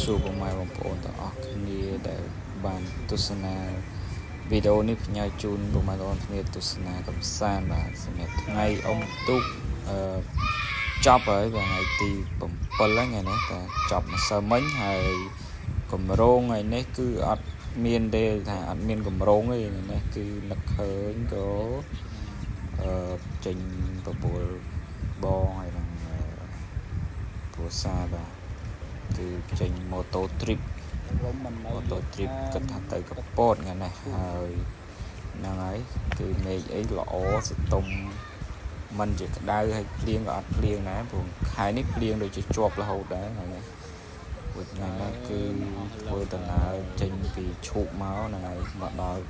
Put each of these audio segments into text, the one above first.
សួរបងប្អូនទាំងអស់គ្នាដែលបានទស្សនាវីដេអូនេះផ្ញើជូនបងប្អូនគ្នាទស្សនាកំសាន្តបាទសម្រាប់ថ្ងៃអុំទូកចប់ហើយថ្ងៃទី7ហើយថ្ងៃនេះតែចប់ម្សិលមិញហើយកម្រងថ្ងៃនេះគឺអត់មានទេថាអត់មានកម្រងទេថ្ងៃនេះគឺនឹកឃើញក៏ចេញបបួលបងហើយនឹងគ្រួសារបាទគឺចេញម៉ូតូ trip គិតថាទៅកពតថ្ងៃនេះហើយហ្នឹងហើយគឺមេឃអីល្អសតុំមិនជាក្តៅហើយភ្លៀងក៏អត់ភ្លៀងដែរព្រោះខែនេះភ្លៀងដូចជាជាប់រហូតដែរថ្ងៃនេះព្រោះថ្ងៃនេះគឺធ្វើដំណើរចេញពីឈូកមកហ្នឹងហើយមកដល់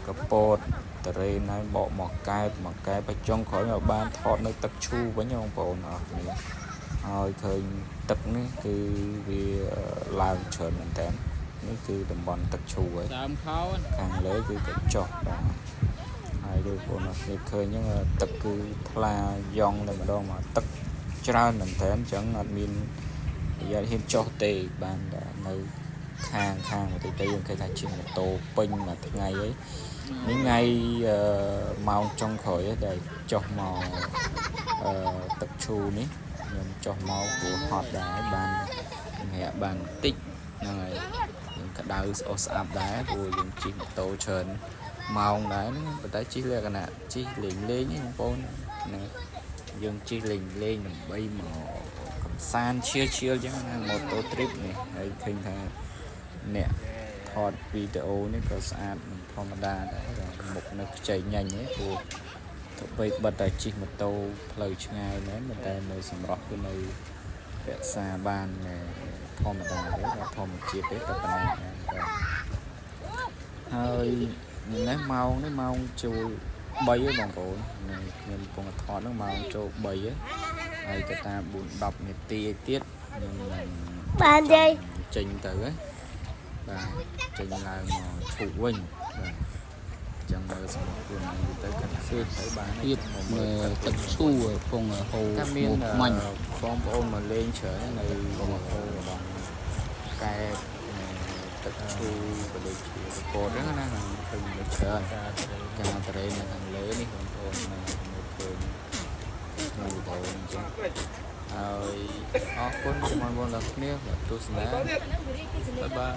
កពតតរេនហើយបកមកកែបបច្ចុងក្រោយមកបានថតនៅទឹកឈូវិញបងប្អូនអរគ្នាហើយឃើញទឹកនេះគឺវាឡើងច្រើនមែនតើនេះគឺតំបន់ទឹកឈូហើយដើមខោខាងលើគឺកញ្ចក់បាទហើយដូចបងប្អូនឃើញហ្នឹងទឹកគឺថ្លាយ៉ងតែម្ដងមកទឹកច្រើនមែនតើអញ្ចឹងអត់មាននិយាយហ៊ានចុះទេបានតែនៅខាងបន្តិចទៅយើងឃើញថាជិះម៉ូតូពេញមួយថ្ងៃអីនេះថ្ងៃម៉ោងចុងក្រោយដែលចុះមកទឹកឈូនេះខ្ញុំចុះមកព្រោះហត់ដែរបានសម្រាប់បានបន្តិចហ្នឹងហើយយើងក្តៅស្អុះស្អាប់ដែរព្រោះយើងជិះម៉ូតូច្រើនម៉ោងដែរហ្នឹងប៉ុន្តែជិះលក្ខណៈជិះលេងហ្នឹងបងប្អូនហ្នឹងយើងជិះលេងដើម្បីមកកំសាន្តឈៀលអញ្ចឹងណាម៉ូតូ trip នេះហើយឃើញថាអ្នកថតវីដេអូនេះក៏ស្អាតមិនធម្មតាដែរមុខនៅខ្ចីញ៉ាញ់ហ្នឹងព្រោះទៅបីបិទតែជិះម៉ូតូផ្លូវឆ្ងាយមែនតែនៅសម្រស់គឺនៅរក្សាបានធម្មតាទេធម្មជាតិទេតែប៉ុណ្ណឹងហើយនេះម៉ោងចូល3ហើយបងប្អូនខ្ញុំកំពុងថតហ្នឹងម៉ោងចូល3ហើយក៏តា4-10នាទីទៀតខ្ញុំនឹងបានទេចេញទៅហ៎បាទចេញឡើងមកឈូកវិញបាទចឹងមើលសម្រាប់ខ្លួនឯងទៅកាន់សួរទៅបានទៀតមើលទឹកឈូកំពុងហូរមាញ់បងប្អូនមកលេងច្រើននៅកំហូររបស់កែទឹកឈូក៏ដូចជាកពតហ្នឹងណាឃើញមកច្រើនការតរេននៅខាងលើនេះបងប្អូនមើលឃើញនៅវីដេអូអញ្ចឹងហើយអរគុណបងប្អូនទាំងគ្នាទស្សនាបាយបាយ